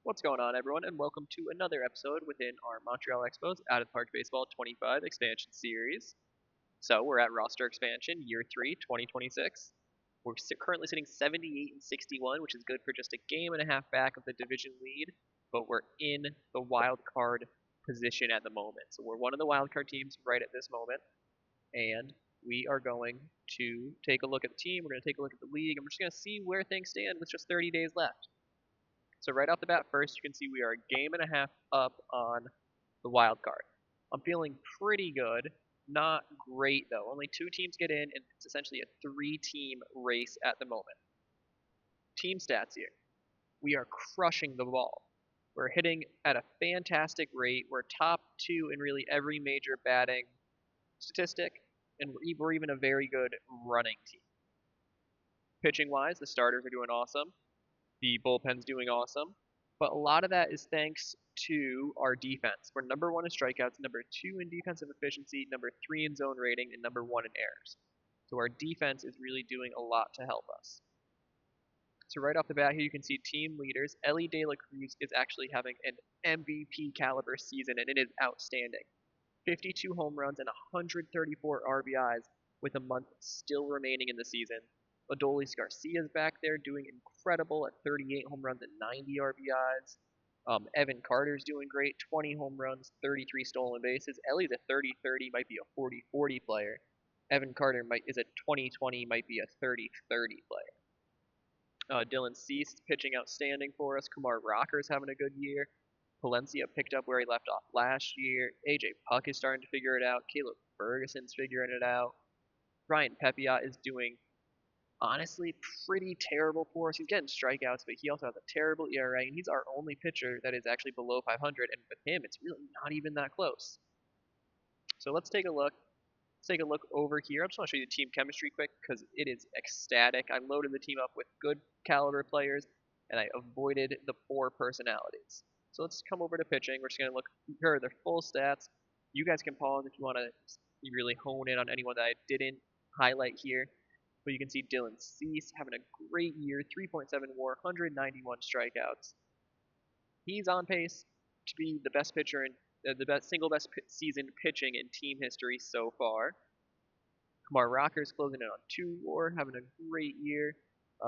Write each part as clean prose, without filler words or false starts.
What's going on, everyone, and welcome to another episode within our Montreal Expos Out of the Park Baseball 25 expansion series. So we're at roster expansion, year 3, 2026. We're currently sitting 78 and 61, which is good for just a game and a half back of the division lead, but we're in the wild card position at the moment. So we're one of the wild card teams right at this moment, and we are going to take a look at the team. We're going to take a look at the league, and we're just going to see where things stand with just 30 days left. So right off the bat, first you can see we are a game and a half up on the wild card. I'm feeling pretty good. Not great though. Only 2 teams get in, and it's essentially a 3-team race at the moment. Team stats here. We are crushing the ball. We're hitting at a fantastic rate. We're top 2 in really every major batting statistic, and we're even a very good running team. Pitching wise, the starters are doing awesome. The bullpen's doing awesome. But a lot of that is thanks to our defense. We're number 1 in strikeouts, number 2 in defensive efficiency, number 3 in zone rating, and number 1 in errors. So our defense is really doing a lot to help us. So right off the bat here, you can see team leaders. Elly is actually having an MVP caliber season, and it is outstanding. 52 home runs and 134 RBIs with a month still remaining in the season. Adolis Garcia's back there doing incredible at 38 home runs and 90 RBIs. Evan Carter's doing great, 20 home runs, 33 stolen bases. Elly's a 30-30, might be a 40-40 player. Evan Carter is a 20-20, might be a 30-30 player. Dylan Cease pitching outstanding for us. Kumar Rocker's having a good year. Palencia picked up where he left off last year. AJ Puck is starting to figure it out. Caleb Ferguson's figuring it out. Ryan Pepiot is doing honestly pretty terrible for us. He's getting strikeouts, but he also has a terrible ERA, and he's our only pitcher that is actually below 500, and with him, it's really not even that close. So let's take a look. Let's take a look over here. I just want to show you the team chemistry quick because it is ecstatic. I loaded the team up with good caliber players, and I avoided the poor personalities. So let's come over to pitching. We're just going to look here their full stats. You guys can pause if you want to really hone in on anyone that I didn't highlight here. But you can see Dylan Cease having a great year, 3.7 WAR, 191 strikeouts. He's on pace to be the best pitcher in the single best season pitching in team history so far. Kumar Rocker's closing in on 2 WAR, having a great year.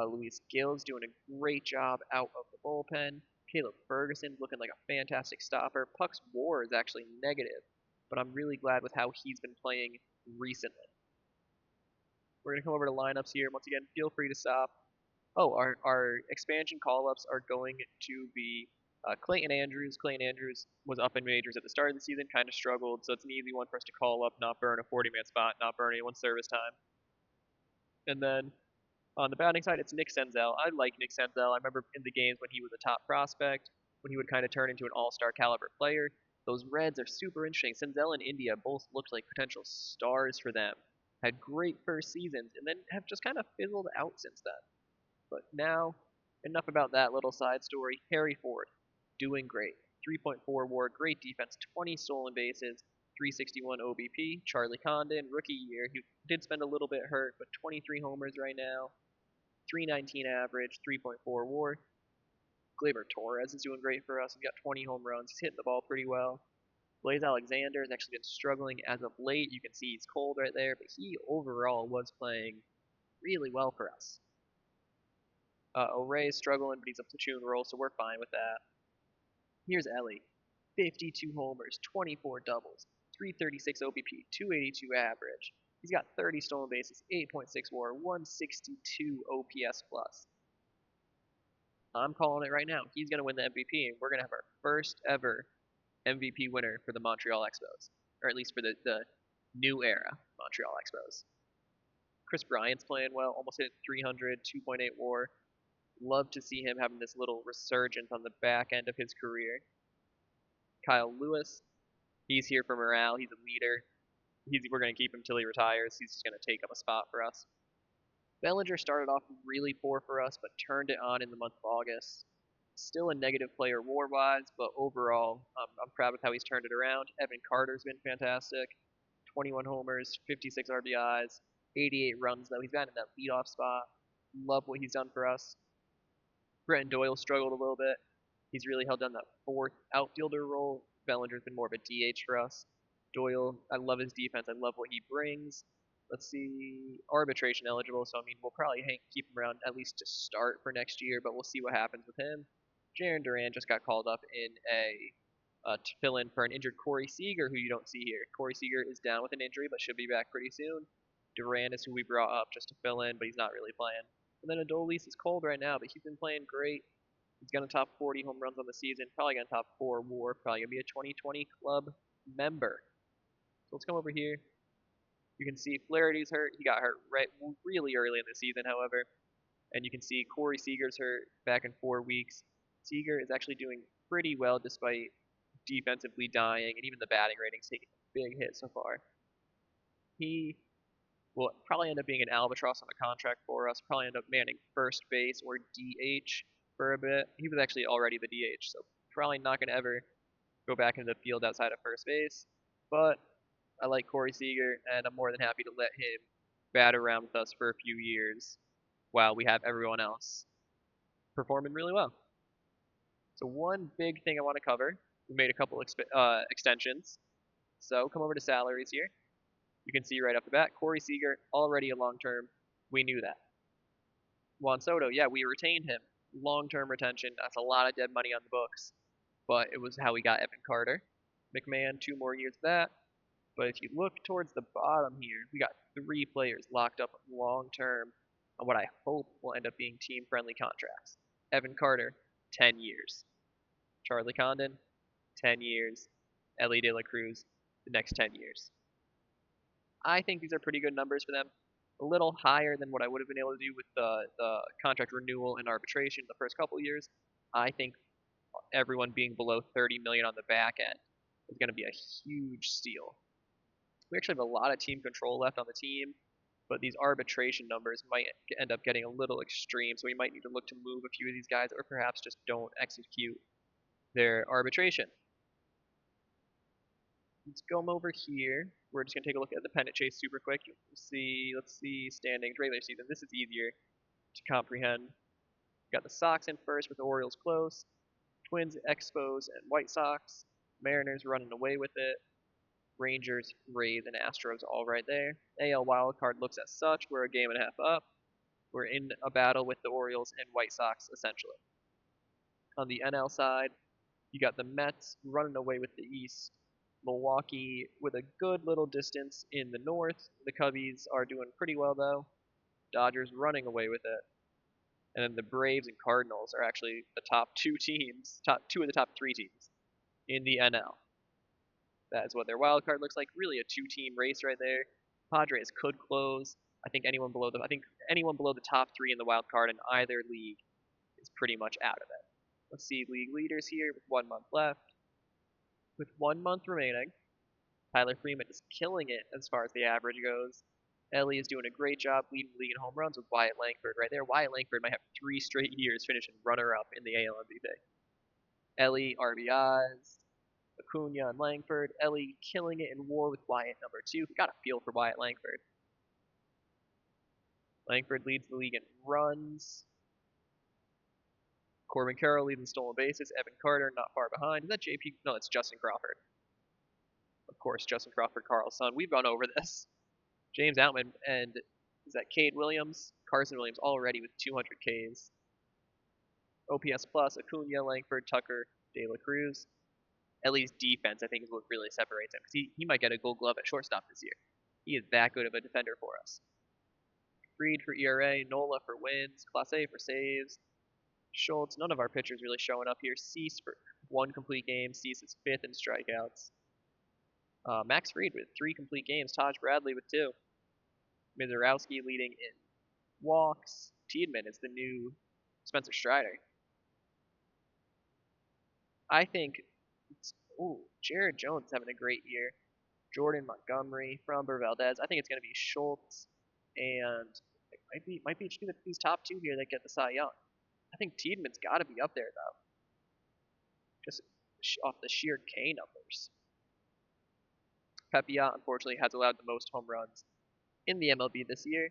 Luis Gill's doing a great job out of the bullpen. Caleb Ferguson's looking like a fantastic stopper. Puck's WAR is actually negative, but I'm really glad with how he's been playing recently. We're going to come over to lineups here. Once again, feel free to stop. Oh, our expansion call-ups are going to be Clayton Andrews. Clayton Andrews was up in majors at the start of the season, kind of struggled, so it's an easy one for us to call up, not burn a 40-man spot, not burn anyone's service time. And then on the batting side, it's Nick Senzel. I like Nick Senzel. I remember in the games when he was a top prospect, when he would kind of turn into an all-star caliber player. Those Reds are super interesting. Senzel and India both looked like potential stars for them. Had great first seasons, and then have just kind of fizzled out since then. But now, enough about that little side story. Harry Ford, doing great. 3.4 WAR, great defense, 20 stolen bases, 361 OBP. Charlie Condon, rookie year. He did spend a little bit hurt, but 23 homers right now. 319 average, 3.4 WAR. Gleyber Torres is doing great for us. He's got 20 home runs. He's hitting the ball pretty well. Blaze Alexander has actually been struggling as of late. You can see he's cold right there, but he overall was playing really well for us. O'Ray is struggling, but he's a platoon role, so we're fine with that. Here's Elly. 52 homers, 24 doubles, 336 OBP, 282 average. He's got 30 stolen bases, 8.6 WAR, 162 OPS plus. I'm calling it right now. He's going to win the MVP, and we're going to have our first ever MVP winner for the Montreal Expos, or at least for the new era Montreal Expos. Chris Bryant's playing well, almost hit 300, 2.8 WAR. Love to see him having this little resurgence on the back end of his career. Kyle Lewis, he's here for morale. He's a leader. We're going to keep him till he retires. He's just going to take up a spot for us. Bellinger started off really poor for us, but turned it on in the month of August. Still a negative player WAR-wise, but overall, I'm proud of how he's turned it around. Evan Carter's been fantastic. 21 homers, 56 RBIs, 88 runs, though. He's gotten in that leadoff spot. Love what he's done for us. Bretton Doyle struggled a little bit. He's really held down that fourth outfielder role. Bellinger's been more of a DH for us. Doyle, I love his defense. I love what he brings. Let's see, arbitration eligible, so I mean we'll probably keep him around at least to start for next year, but we'll see what happens with him. Jaron Duran just got called up in to fill in for an injured Corey Seager, who you don't see here. Corey Seager is down with an injury, but should be back pretty soon. Duran is who we brought up just to fill in, but he's not really playing. And then Adolis is cold right now, but he's been playing great. He's going to top 40 home runs on the season, probably going to top 4 WAR, probably going to be a 2020 club member. So let's come over here. You can see Flaherty's hurt. He got hurt really early in the season, however. And you can see Corey Seager's hurt back in 4 weeks. Seager is actually doing pretty well despite defensively dying, and even the batting rating's taking a big hit so far. He will probably end up being an albatross on the contract for us, probably end up manning first base or DH for a bit. He was actually already the DH, so probably not going to ever go back into the field outside of first base. But I like Corey Seager, and I'm more than happy to let him bat around with us for a few years while we have everyone else performing really well. So one big thing I want to cover, we made a couple extensions. So come over to salaries here. You can see right off the bat, Corey Seager, already a long-term. We knew that. Juan Soto, yeah, we retained him. Long-term retention. That's a lot of dead money on the books. But it was how we got Evan Carter. McMahon, 2 more years of that. But if you look towards the bottom here, we got 3 players locked up long-term on what I hope will end up being team-friendly contracts. Evan Carter, 10 years. Charlie Condon, 10 years. Elly De La Cruz, the next 10 years. I think these are pretty good numbers for them. A little higher than what I would have been able to do with the contract renewal and arbitration the first couple years. I think everyone being below 30 million on the back end is going to be a huge steal. We actually have a lot of team control left on the team, but these arbitration numbers might end up getting a little extreme, so we might need to look to move a few of these guys, or perhaps just don't execute their arbitration. Let's go over here. We're just going to take a look at the pennant chase super quick. Let's see standings, regular season. This is easier to comprehend. Got the Sox in first with the Orioles close. Twins, Expos, and White Sox. Mariners running away with it. Rangers, Rays, and Astros all right there. AL wildcard looks as such. We're a game and a half up. We're in a battle with the Orioles and White Sox, essentially. On the NL side, you got the Mets running away with the East. Milwaukee with a good little distance in the north. The Cubbies are doing pretty well, though. Dodgers running away with it. And then the Braves and Cardinals are actually the top 2 teams, top 2 of the top 3 teams in the NL. That is what their wild card looks like. Really a 2-team race right there. Padres could close. I think anyone below the top 3 in the wild card in either league is pretty much out of it. Let's see league leaders here with 1 month left. With 1 month remaining, Tyler Freeman is killing it as far as the average goes. Elly is doing a great job leading the league in home runs with Wyatt Langford right there. Wyatt Langford might have 3 straight years finishing runner-up in the AL MVP. Elly, RBIs, Acuna and Langford. Elly killing it in WAR with Wyatt number 2. Got a feel for Wyatt Langford. Langford leads the league in runs. Corbin Carroll leads in stolen bases. Evan Carter not far behind. Is that JP? No, it's Justin Crawford. Of course, Justin Crawford, Carl's son. We've gone over this. James Outman and is that Cade Williams? Carson Williams already with 200 Ks. OPS plus, Acuna, Langford, Tucker, De La Cruz. Elly's defense, I think, is what really separates him, because he might get a gold glove at shortstop this year. He is that good of a defender for us. Freed for ERA, Nola for wins, Clase for saves. Schultz, none of our pitchers really showing up here. Cease for 1 complete game. Cease is 5th in strikeouts. Max Fried with 3 complete games. Taj Bradley with 2. Mizorowski leading in walks. Tiedemann is the new Spencer Strider. I think Jared Jones is having a great year. Jordan Montgomery, Framber Valdez. I think it's going to be Schultz, and it might be these top 2 here that get the Cy Young. I think Tiedemann's got to be up there, though. Just off the sheer K numbers. Pepiot, unfortunately, has allowed the most home runs in the MLB this year.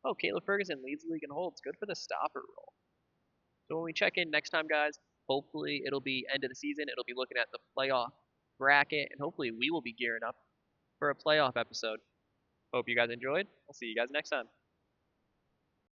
Oh, Caleb Ferguson leads the league in holds. Good for the stopper role. So when we check in next time, guys, hopefully it'll be end of the season. It'll be looking at the playoff bracket, and hopefully we will be gearing up for a playoff episode. Hope you guys enjoyed. I'll see you guys next time.